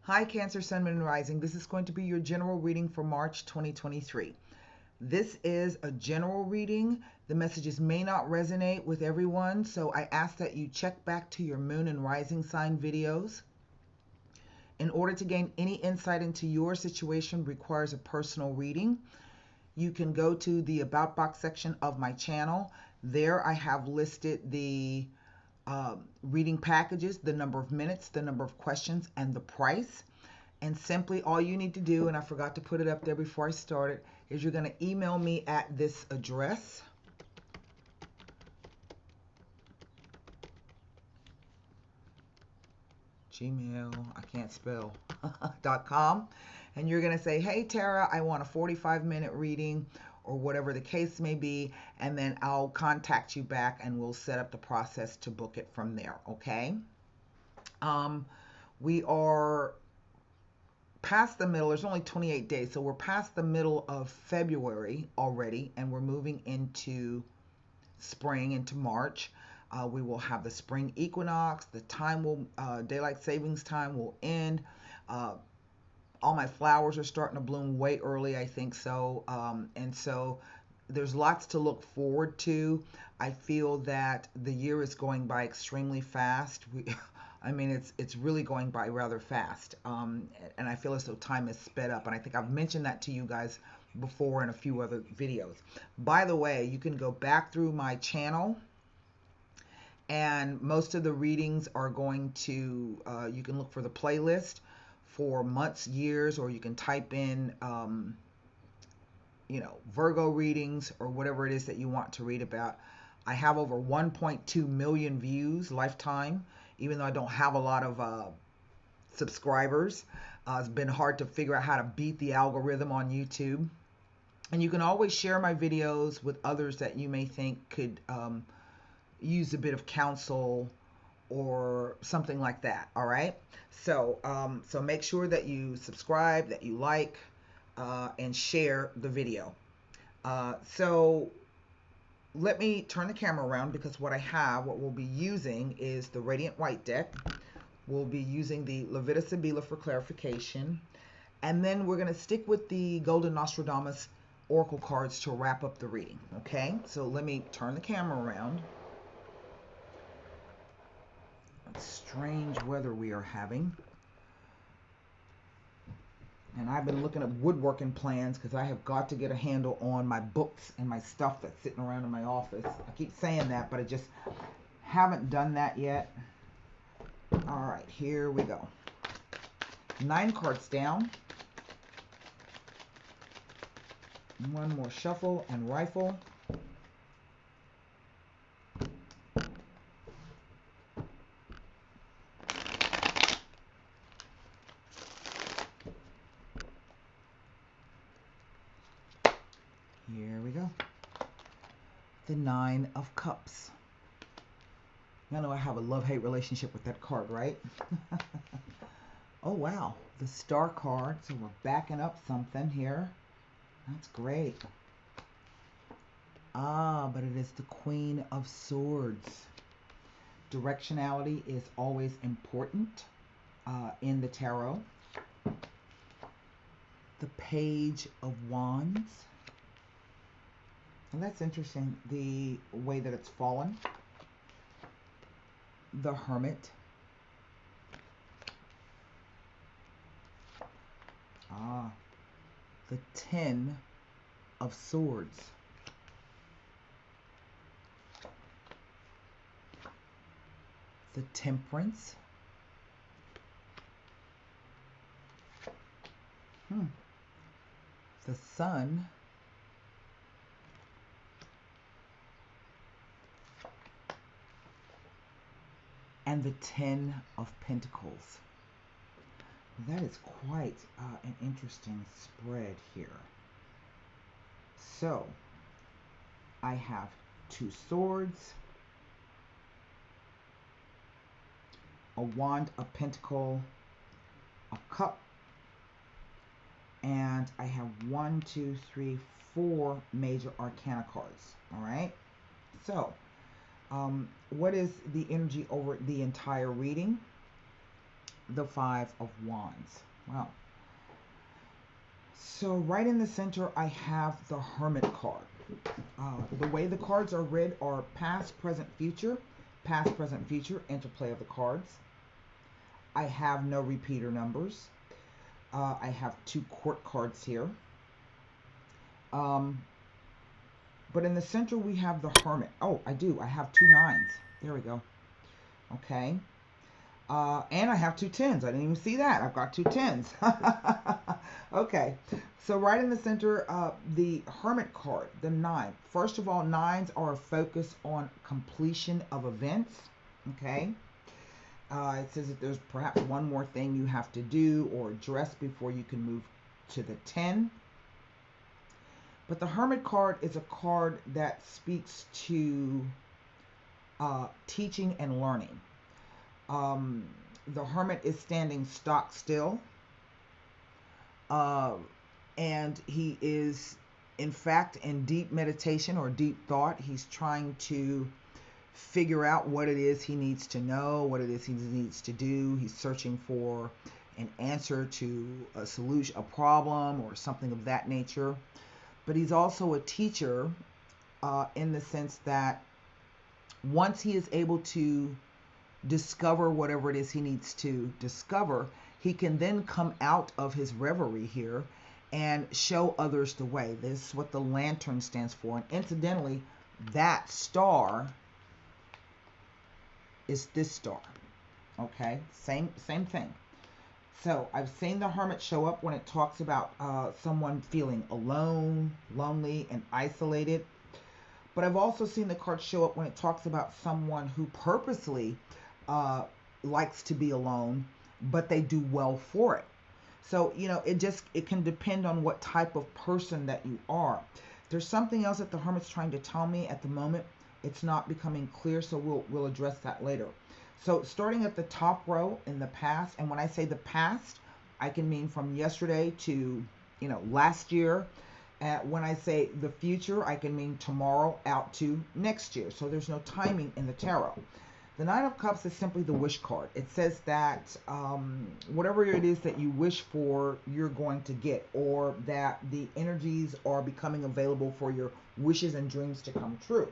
Hi, Cancer, Sun, Moon, and Rising. This is going to be your general reading for March 2023. This is a general reading. The messages may not resonate with everyone, so I ask that you check back to your Moon and Rising sign videos. In order to gain any insight into your situation requires a personal reading. You can go to the About Box section of my channel. There I have listed the reading packages, the number of minutes, the number of questions, and the price. And simply all you need to do, and I forgot to put it up there before I started, is you're going to email me at this address. Gmail, I can't spell, .com. And you're going to say, hey, Tara, I want a 45-minute reading or whatever the case may be. And then I'll contact you back and we'll set up the process to book it from there. Okay. We are past the middle. There's only 28 days. So we're past the middle of February already. And we're moving into spring, into March. We will have the spring equinox. The time will, daylight savings time will end. All my flowers are starting to bloom way early, I think so. And so there's lots to look forward to. I feel that the year is going by extremely fast. I mean, it's really going by rather fast. And I feel as though time is sped up. And I think I've mentioned that to you guys before in a few other videos. By the way, you can go back through my channel. And most of the readings are going to, you can look for the playlist for months, years, or you can type in, Virgo readings or whatever it is that you want to read about. I have over 1.2 million views lifetime, even though I don't have a lot of subscribers. It's been hard to figure out how to beat the algorithm on YouTube. And you can always share my videos with others that you may think could use a bit of counsel or something like that. All right. So so make sure that you subscribe, that you like, and share the video. So let me turn the camera around because what we'll be using is the Radiant White deck. We'll be using the Levita Sibila for clarification. And then we're going to stick with the Golden Nostradamus Oracle cards to wrap up the reading. Okay, so let me turn the camera around. Strange weather we are having. And I've been looking at woodworking plans because I have got to get a handle on my books and my stuff that's sitting around in my office. I keep saying that, but I just haven't done that yet. All right, here we go. 9 cards down. One more shuffle and rifle. Here we go. The 9 of Cups. I know I have a love-hate relationship with that card, right? Oh, wow. The Star card. So we're backing up something here. That's great. Ah, but it is the Queen of Swords. Directionality is always important in the tarot. The Page of Wands. And that's interesting, the way that it's fallen. The Hermit. Ah, the 10 of Swords. The Temperance. The Sun. And the 10 of Pentacles. That is quite an interesting spread here. So, I have 2 swords, a wand, a pentacle, a cup, and I have 1, 2, 3, 4 major arcana cards. All right. So, what is the energy over the entire reading? the Five of Wands. Wow. So right in the center, I have the Hermit card. The way the cards are read are past, present, future. Past, present, future, interplay of the cards. I have no repeater numbers. I have two court cards here. But in the center, we have the Hermit. Oh, I do. I have two nines. There we go. Okay. And I have two tens. I didn't even see that. I've got two tens. Okay. So right in the center, the Hermit card, the nine. First of all, nines are a focus on completion of events. Okay. It says that there's perhaps one more thing you have to do or address before you can move to the 10. But the Hermit card is a card that speaks to teaching and learning. The Hermit is standing stock still. And he is, in fact, in deep meditation or deep thought. He's trying to figure out what it is he needs to know, what it is he needs to do. He's searching for an answer to a solution, a problem, or something of that nature. But he's also a teacher in the sense that once he is able to discover whatever it is he needs to discover, he can then come out of his reverie here and show others the way. This is what the lantern stands for. And incidentally, that star is this star. Okay, same thing. So I've seen the Hermit show up when it talks about someone feeling alone, lonely, and isolated. But I've also seen the card show up when it talks about someone who purposely likes to be alone, but they do well for it. So, it can depend on what type of person that you are. There's something else that the Hermit's trying to tell me at the moment. It's not becoming clear, so we'll address that later. So starting at the top row in the past, and when I say the past, I can mean from yesterday to, last year. When I say the future, I can mean tomorrow out to next year. So there's no timing in the tarot. The Nine of Cups is simply the wish card. It says that whatever it is that you wish for, you're going to get, or that the energies are becoming available for your wishes and dreams to come true.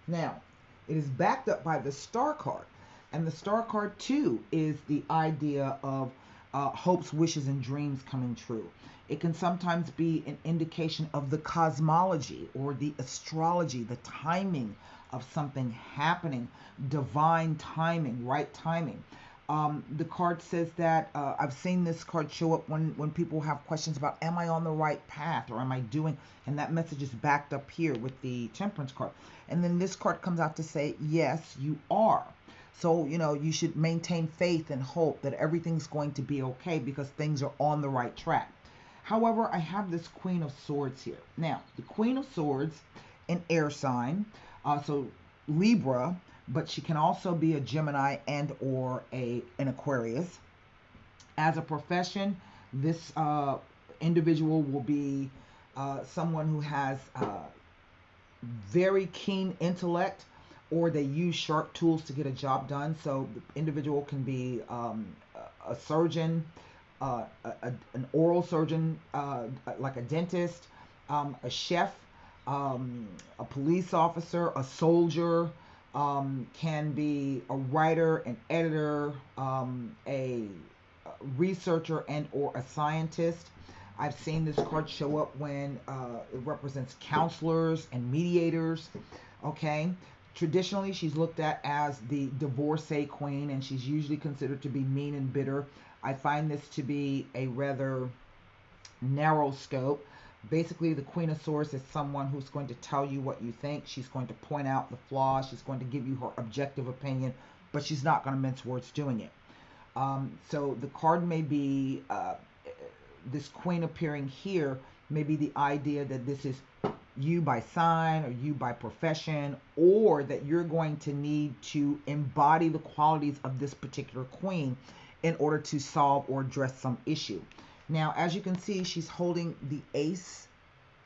Now, it is backed up by the Star card. And the Star card, too, is the idea of hopes, wishes, and dreams coming true. It can sometimes be an indication of the cosmology or the astrology, the timing of something happening, divine timing, right timing. The card says that I've seen this card show up when people have questions about, am I on the right path, or am I doing, and that message is backed up here with the Temperance card. And then this card comes out to say, yes, you are. So, you should maintain faith and hope that everything's going to be okay because things are on the right track. However, I have this Queen of Swords here. Now, the Queen of Swords, an air sign, so Libra, but she can also be a Gemini and or an Aquarius. As a profession, this individual will be someone who has very keen intellect, or they use sharp tools to get a job done. So the individual can be a surgeon, an oral surgeon, like a dentist, a chef, a police officer, a soldier, can be a writer, an editor, a researcher, and or a scientist. I've seen this card show up when it represents counselors and mediators. Okay. Traditionally, she's looked at as the divorcee queen, and she's usually considered to be mean and bitter. I find this to be a rather narrow scope. Basically, the Queen of Swords is someone who's going to tell you what you think. She's going to point out the flaws. She's going to give you her objective opinion, but she's not going to mince words doing it. So the card may be, this queen appearing here, may be the idea that this is you by sign or you by profession, or that you're going to need to embody the qualities of this particular queen in order to solve or address some issue. Now, as you can see, she's holding the Ace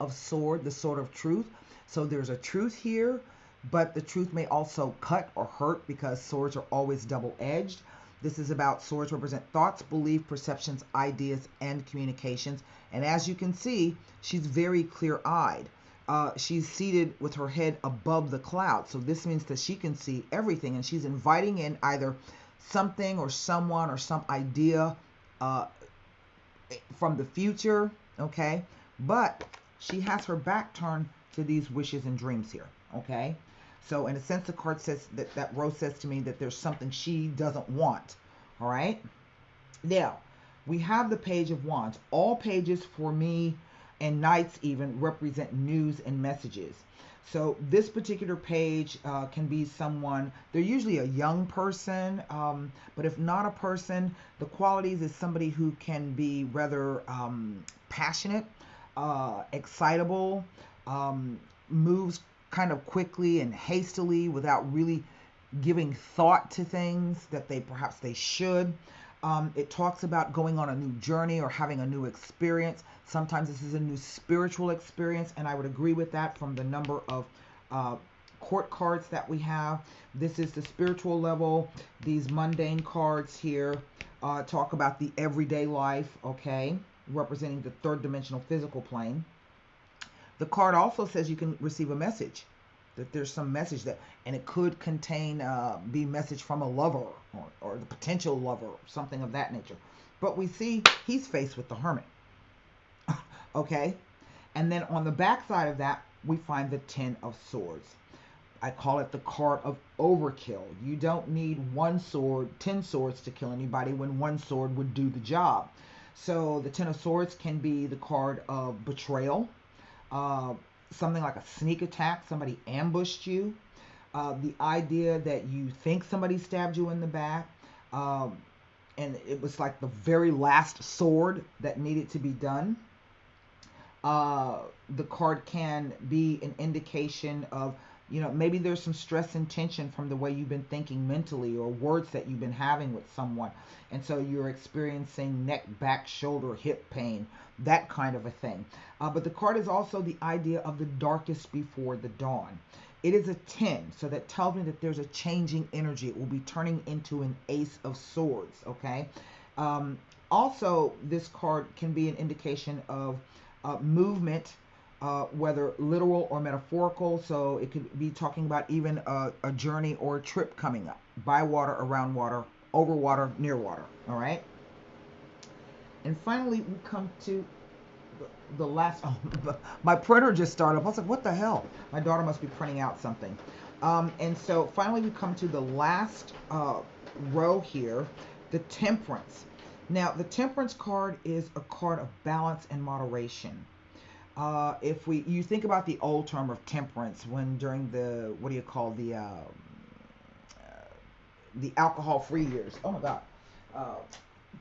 of Swords, the Sword of Truth. So there's a truth here, but the truth may also cut or hurt because swords are always double-edged. This is about swords represent thoughts, belief, perceptions, ideas, and communications. And as you can see, she's very clear-eyed. She's seated with her head above the clouds. So this means that she can see everything, and she's inviting in either something or someone or some idea from the future, okay? But she has her back turned to these wishes and dreams here, okay? So in a sense, the card says that Rose says to me that there's something she doesn't want, all right? Now, we have the Page of Wands. All pages for me and Knights even represent news and messages. So this particular page can be someone, they're usually a young person, but if not a person, the qualities is somebody who can be rather passionate, excitable, moves kind of quickly and hastily without really giving thought to things that perhaps they should. It talks about going on a new journey or having a new experience. Sometimes this is a new spiritual experience, and I would agree with that from the number of court cards that we have. This is the spiritual level. These mundane cards here talk about the everyday life, okay, representing the third dimensional physical plane. The card also says you can receive a message, that there's some message that, and it could contain, be message from a lover or the potential lover, something of that nature. But we see he's faced with the Hermit. Okay? And then on the back side of that, we find the Ten of Swords. I call it the card of overkill. You don't need 1 sword, 10 swords to kill anybody when 1 sword would do the job. So the Ten of Swords can be the card of betrayal, something like a sneak attack, somebody ambushed you, the idea that you think somebody stabbed you in the back, and it was like the very last sword that needed to be done. The card can be an indication of, you know, maybe there's some stress and tension from the way you've been thinking mentally or words that you've been having with someone. And so you're experiencing neck, back, shoulder, hip pain, that kind of a thing. But the card is also the idea of the darkest before the dawn. It is a 10, so that tells me that there's a changing energy. It will be turning into an Ace of Swords, okay? Also, this card can be an indication of movement, whether literal or metaphorical. So it could be talking about even a journey or a trip coming up, by water, around water, over water, near water. All right. And finally, we come to the last. Oh, my printer just started up. I was like, what the hell? My daughter must be printing out something. And so finally, we come to the last row here, the Temperance. Now, the Temperance card is a card of balance and moderation. If you think about the old term of temperance, when during the, what do you call the alcohol-free years? Oh my God,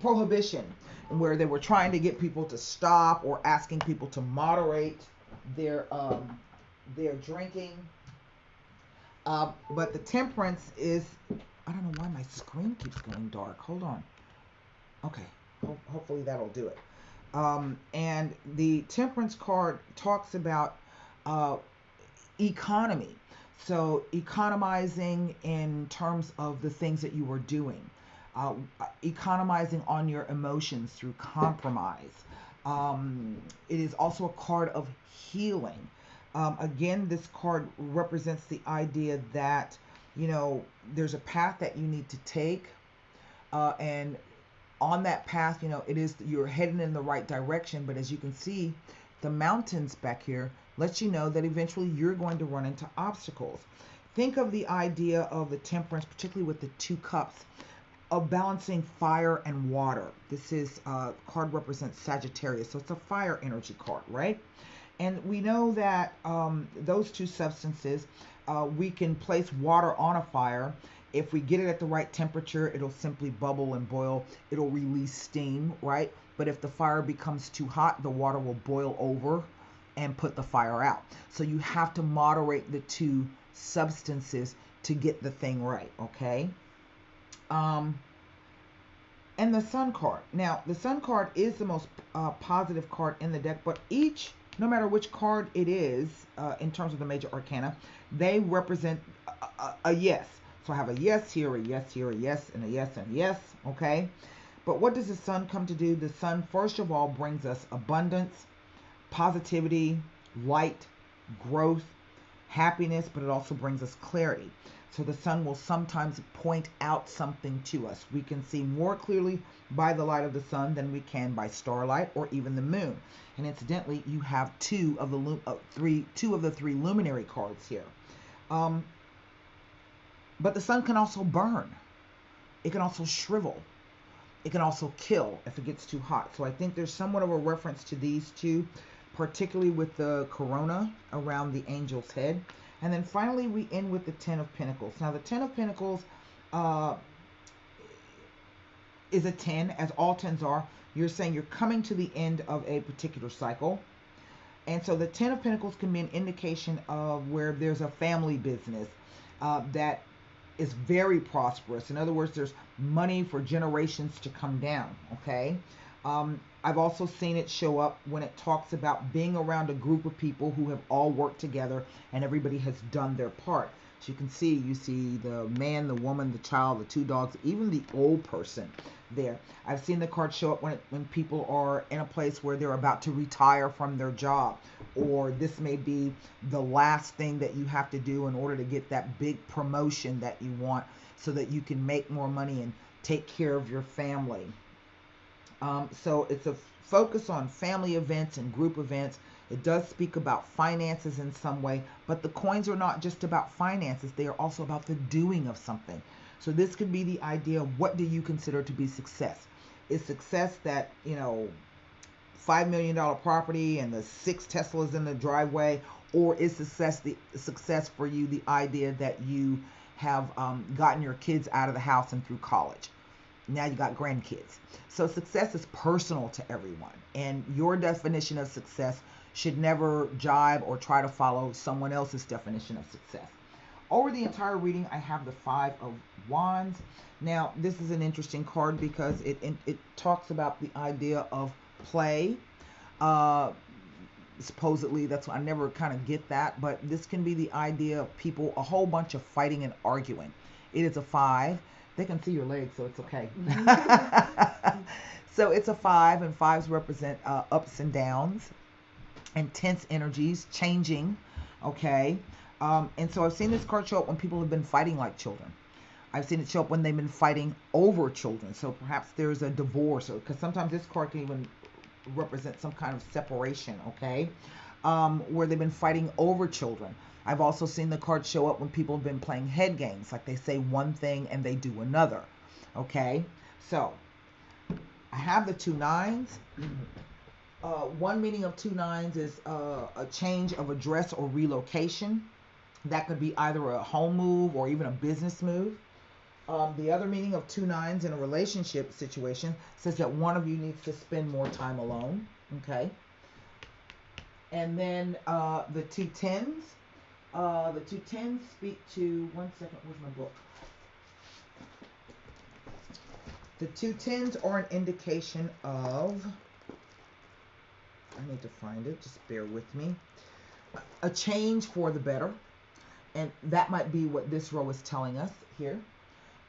prohibition, where they were trying to get people to stop or asking people to moderate their drinking. But the Temperance is, I don't know why my screen keeps going dark. Hold on. Okay, hopefully that'll do it. And the Temperance card talks about economy. So economizing in terms of the things that you are doing. Economizing on your emotions through compromise. It is also a card of healing. Again, this card represents the idea that, you know, there's a path that you need to take, and on that path, you know, you're heading in the right direction, but as you can see, the mountains back here lets you know that eventually you're going to run into obstacles. Think of the idea of the Temperance, particularly with the 2 cups, of balancing fire and water. This is card represents Sagittarius, so it's a fire energy card, right? And we know that those 2 substances, we can place water on a fire. If we get it at the right temperature, it'll simply bubble and boil. It'll release steam, right? But if the fire becomes too hot, the water will boil over and put the fire out. So you have to moderate the 2 substances to get the thing right, okay? And the Sun card. Now, the Sun card is the most positive card in the deck, but no matter which card it is, in terms of the major arcana, they represent a yes. So I have a yes here, a yes here, a yes, and a yes, and a yes, okay? But what does the sun come to do? The sun, first of all, brings us abundance, positivity, light, growth, happiness, but it also brings us clarity. So the sun will sometimes point out something to us. We can see more clearly by the light of the sun than we can by starlight or even the moon. And incidentally, you have two of the three luminary cards here. But the sun can also burn. It can also shrivel. It can also kill if it gets too hot. So I think there's somewhat of a reference to these two, particularly with the corona around the angel's head. And then finally, we end with the Ten of Pentacles. Now, the Ten of Pentacles is a 10, as all 10s are. You're saying you're coming to the end of a particular cycle. And so the Ten of Pentacles can be an indication of where there's a family business that is very prosperous. In other words, there's money for generations to come down, okay? I've also seen it show up when it talks about being around a group of people who have all worked together and everybody has done their part. So you see the man, the woman, the child, the two dogs, even the old person there. I've seen the card show up when people are in a place where they're about to retire from their job, or this may be the last thing that you have to do in order to get that big promotion that you want so that you can make more money and take care of your family. So it's a focus on family events and group events. It does speak about finances in some way, but the coins are not just about finances. They are also about the doing of something. So this could be the idea of, what do you consider to be success? Is success that, $5 million property and the 6 Teslas in the driveway? Or is success for you the idea that you have gotten your kids out of the house and through college? Now you got grandkids. So success is personal to everyone. And your definition of success should never jibe or try to follow someone else's definition of success. Over the entire reading, I have the 5 of Wands. Now, this is an interesting card because it talks about the idea of play. Supposedly, that's I never kind of get that, but this can be the idea of people, a whole bunch of fighting and arguing. It is a 5. They can see your legs, so it's okay. So it's a 5, and 5s represent ups and downs, intense energies, changing, okay? And so I've seen this card show up when people have been fighting like children. I've seen it show up when they've been fighting over children. So perhaps there's a divorce, or because sometimes this card can even represent some kind of separation, okay? Where they've been fighting over children. I've also seen the card show up when people have been playing head games, like they say one thing and they do another, okay? So I have the 2 9s. One meaning of 2 9s is a change of address or relocation. That could be either a home move or even a business move. The other meaning of 2 9s in a relationship situation says that one of you needs to spend more time alone, okay? And then the 2 10s. The 2 10s speak to, one second, where's my book? The 2 10s are an indication of, I need to find it, just bear with me, a change for the better. And that might be what this row is telling us here.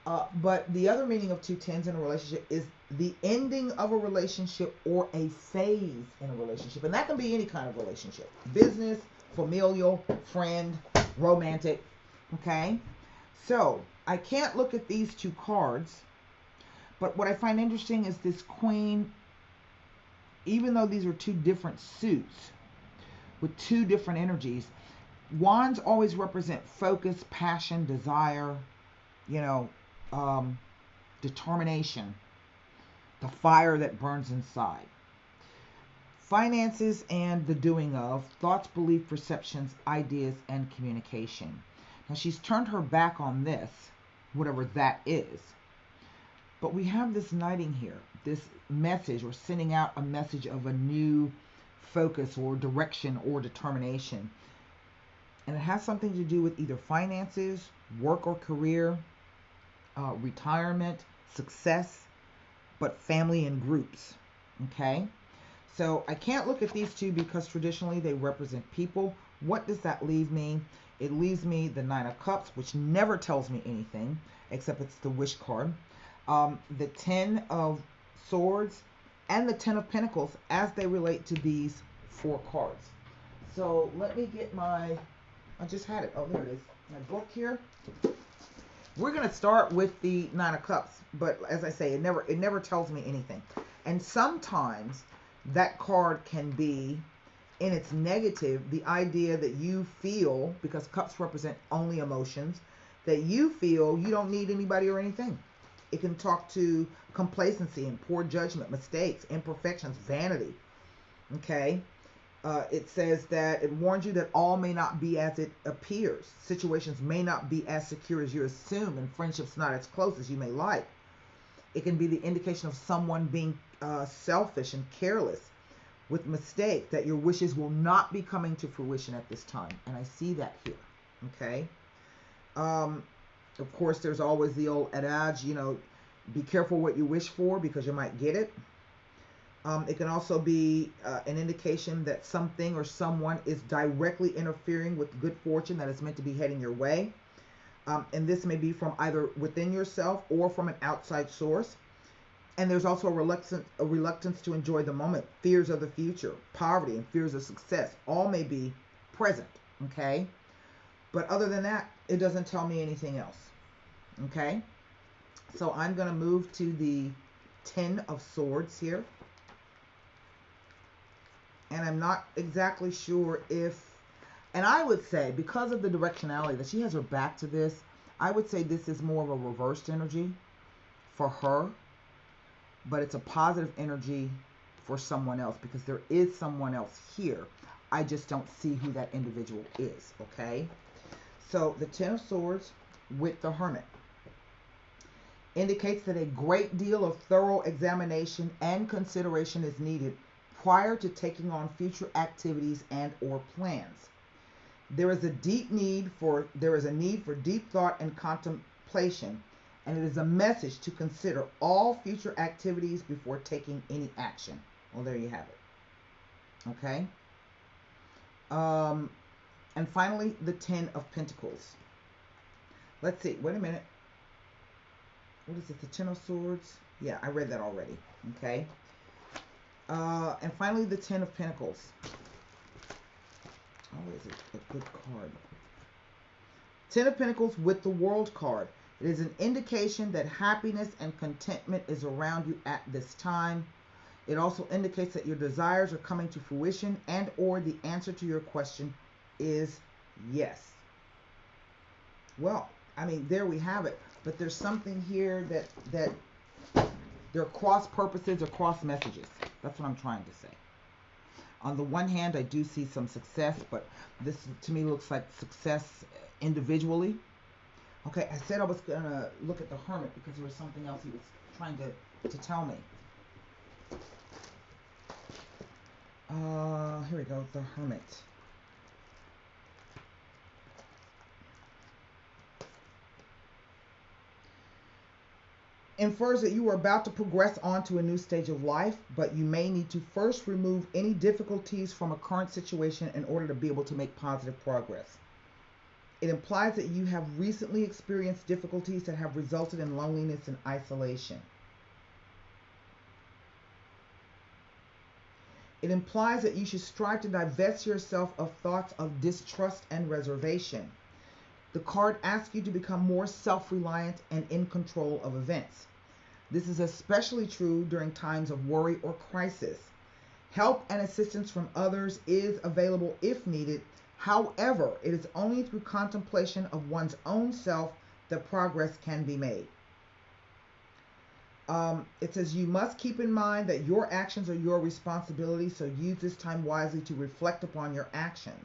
But the other meaning of 2 10s in a relationship is the ending of a relationship or a phase in a relationship. And that can be any kind of relationship. Business, familial, friend, romantic, okay? So I can't look at these 2 cards, but what I find interesting is this queen, even though these are 2 different suits with 2 different energies, wands always represent focus, passion, desire, determination, the fire that burns inside. Finances and the doing of, thoughts, belief, perceptions, ideas, and communication. Now she's turned her back on this, whatever that is. But we have this knighting here, this message, or sending out a message of a new focus or direction or determination. And it has something to do with either finances, work or career, retirement, success, but family and groups, okay? So I can't look at these 2 because traditionally they represent people. What does that leave me? It leaves me the Nine of Cups, which never tells me anything, except it's the wish card. The Ten of Swords and the Ten of Pentacles as they relate to these four cards. So let me get I just had it. Oh, there it is. My book here. We're going to start with the Nine of Cups, but as I say, it never tells me anything. And sometimes that card can be, in its negative, the idea that you feel, because cups represent only emotions, that you feel you don't need anybody or anything. It can talk to complacency and poor judgment, mistakes, imperfections, vanity. Okay? It says that it warns you that all may not be as it appears. Situations may not be as secure as you assume, and friendships not as close as you may like. It can be the indication of someone being selfish and careless with mistake, that your wishes will not be coming to fruition at this time. And I see that here. Okay? Of course, there's always the old adage, be careful what you wish for because you might get it. It can also be an indication that something or someone is directly interfering with good fortune that is meant to be heading your way. And this may be from either within yourself or from an outside source. And there's also a reluctance to enjoy the moment, fears of the future, poverty, and fears of success. All may be present, okay? But other than that, it doesn't tell me anything else, okay? So I'm going to move to the Ten of Swords here. And I'm not exactly sure if, and I would say, because of the directionality that she has her back to this, I would say this is more of a reversed energy for her, but it's a positive energy for someone else, because there is someone else here. I just don't see who that individual is, okay? So the Ten of Swords with the Hermit indicates that a great deal of thorough examination and consideration is needed prior to taking on future activities and or plans. There is a need for deep thought and contemplation, and it is a message to consider all future activities before taking any action. Well, there you have it. Okay. And finally, the Ten of Pentacles. Let's see. Wait a minute. What is it? The Ten of Swords? Yeah, I read that already. Okay. And finally, the Ten of Pentacles. Oh, is it a good card? Ten of Pentacles with the World card. It is an indication that happiness and contentment is around you at this time. It also indicates that your desires are coming to fruition, and or the answer to your question is yes. Well, I mean, there we have it. But there's something here that there are cross purposes or cross messages. That's what I'm trying to say. On the one hand, I do see some success, but this to me looks like success individually. Okay, I said I was going to look at the Hermit because there was something else he was trying to tell me. Here we go, the Hermit. Infers that you are about to progress on to a new stage of life, but you may need to first remove any difficulties from a current situation in order to be able to make positive progress. It implies that you have recently experienced difficulties that have resulted in loneliness and isolation. It implies that you should strive to divest yourself of thoughts of distrust and reservation. The card asks you to become more self-reliant and in control of events. This is especially true during times of worry or crisis. Help and assistance from others is available if needed. However, it is only through contemplation of one's own self that progress can be made. It says you must keep in mind that your actions are your responsibility, so use this time wisely to reflect upon your actions.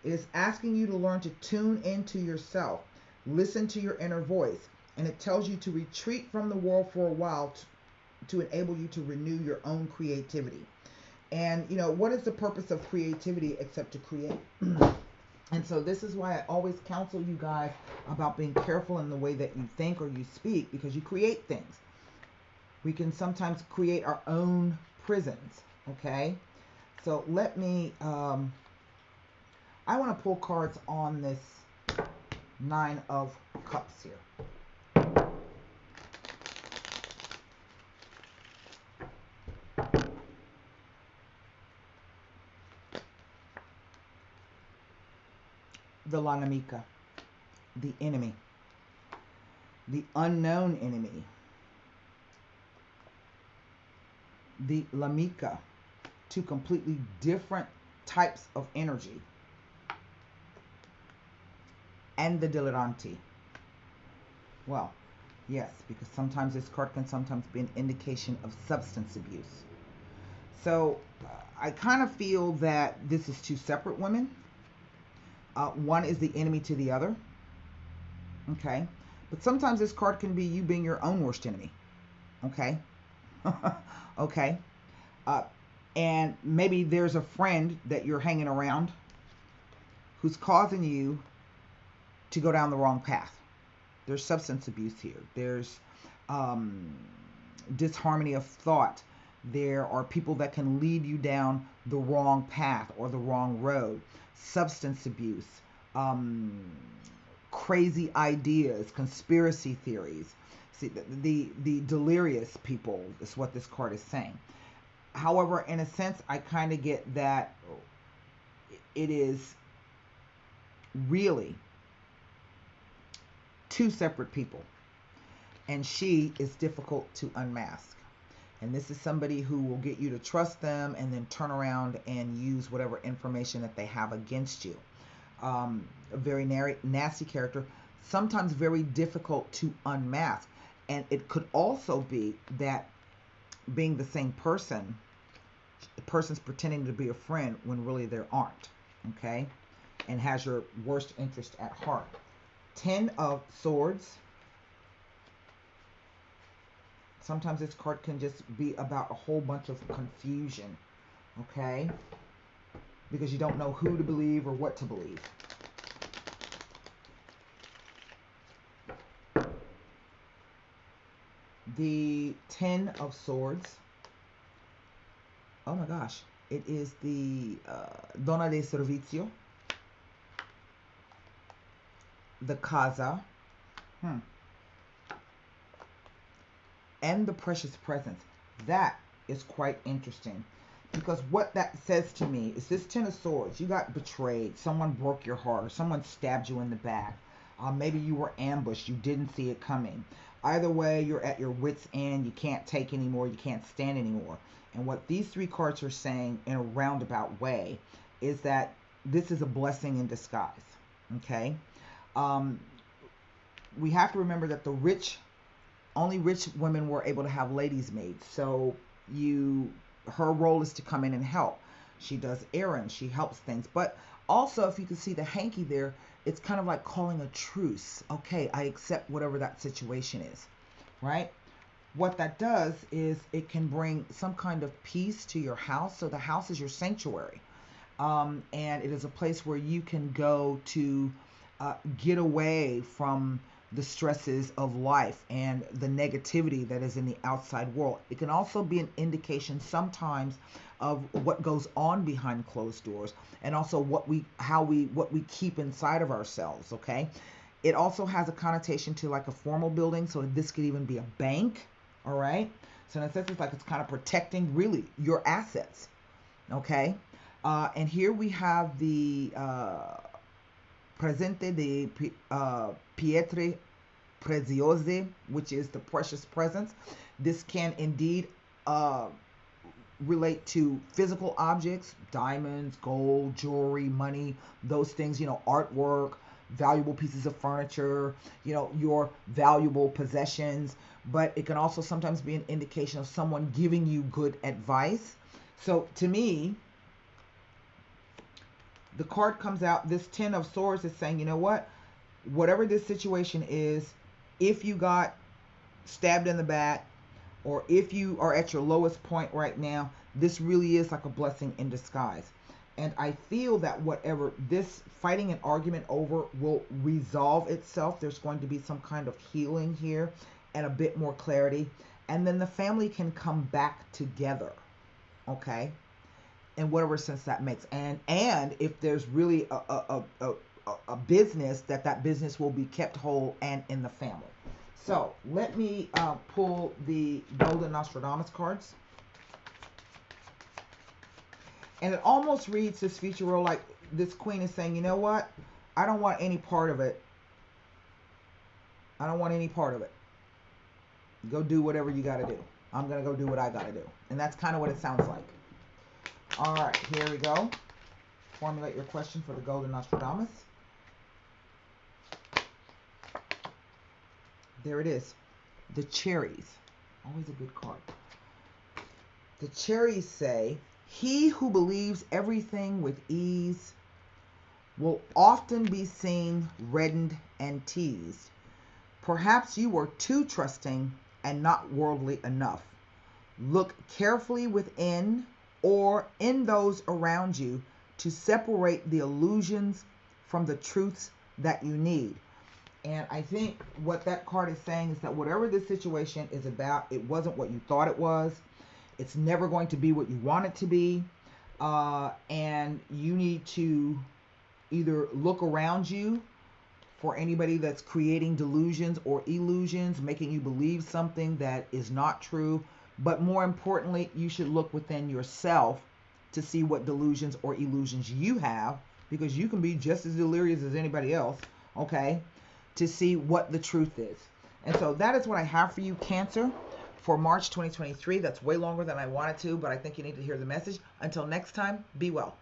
It is asking you to learn to tune into yourself, listen to your inner voice, and it tells you to retreat from the world for a while to enable you to renew your own creativity. And, what is the purpose of creativity except to create? And so this is why I always counsel you guys about being careful in the way that you think or you speak, because you create things. We can sometimes create our own prisons, okay? So let me... I I want to pull cards on this Nine of Cups here. The La Namica, the enemy, the unknown enemy, the Lamika, two completely different types of energy, and the Dilettante. Well, yes, because sometimes this card can sometimes be an indication of substance abuse. So I kind of feel that this is two separate women. One is the enemy to the other. Okay. But sometimes this card can be you being your own worst enemy. Okay. Okay. And maybe there's a friend that you're hanging around who's causing you to go down the wrong path. There's substance abuse here. There's disharmony of thought. There are people that can lead you down the wrong path or the wrong road. Substance abuse, crazy ideas, conspiracy theories. See, the delirious people is what this card is saying. However, in a sense, I kind of get that it is really two separate people. And she is difficult to unmask. And this is somebody who will get you to trust them and then turn around and use whatever information that they have against you. A very nasty character, sometimes very difficult to unmask. And it could also be that being the same person, the person's pretending to be a friend when really they aren't, okay? And has your worst interest at heart. 10 of Swords. Sometimes this card can just be about a whole bunch of confusion, okay? Because you don't know who to believe or what to believe. The 10 of Swords. Oh my gosh. It is the Donna de Servizio. The Casa. And the Precious Presence. That is quite interesting. Because what that says to me is this 10 of Swords. You got betrayed. Someone broke your heart. Or someone stabbed you in the back. Maybe you were ambushed. You didn't see it coming. Either way, you're at your wit's end. You can't take anymore. You can't stand anymore. And what these three cards are saying in a roundabout way is that this is a blessing in disguise. Okay? We have to remember that only rich women were able to have ladies' maids. So her role is to come in and help. She does errands. She helps things. But also, if you can see the hanky there, it's kind of like calling a truce. Okay, I accept whatever that situation is, right? What that does is it can bring some kind of peace to your house. So the house is your sanctuary. And it is a place where you can go to get away from the stresses of life and the negativity that is in the outside world. It can also be an indication sometimes of what goes on behind closed doors, and also what we keep inside of ourselves. Okay, it also has a connotation to like a formal building, so this could even be a bank. All right, so in a sense, it's like it's kind of protecting really your assets. Okay, and here we have the Presente de Pietre Preziose, which is the precious presence. This can indeed relate to physical objects, diamonds, gold, jewelry, money, those things, artwork, valuable pieces of furniture, your valuable possessions. But it can also sometimes be an indication of someone giving you good advice. So to me, the card comes out, this 10 of Swords is saying, you know what? Whatever this situation is, if you got stabbed in the back, or if you are at your lowest point right now, this really is like a blessing in disguise. And I feel that whatever this fighting and argument over will resolve itself. There's going to be some kind of healing here and a bit more clarity. And then the family can come back together. Okay? in whatever sense that makes. And if there's really a business, that business will be kept whole and in the family. So let me pull the Golden Nostradamus cards. And it almost reads this future world like this queen is saying, you know what? I don't want any part of it. I don't want any part of it. Go do whatever you got to do. I'm going to go do what I got to do. And that's kind of what it sounds like. All right, here we go. Formulate your question for the Golden Nostradamus. There it is. The cherries. Always a good card. The cherries say, he who believes everything with ease will often be seen reddened and teased. Perhaps you were too trusting and not worldly enough. Look carefully within or in those around you to separate the illusions from the truths that you need. And I think what that card is saying is that whatever this situation is about, it wasn't what you thought it was. It's never going to be what you want it to be. And you need to either look around you for anybody that's creating delusions or illusions, making you believe something that is not true. But more importantly, you should look within yourself to see what delusions or illusions you have, because you can be just as delirious as anybody else, okay, to see what the truth is. And so that is what I have for you, Cancer, for March 2023. That's way longer than I wanted to, but I think you need to hear the message. Until next time, be well.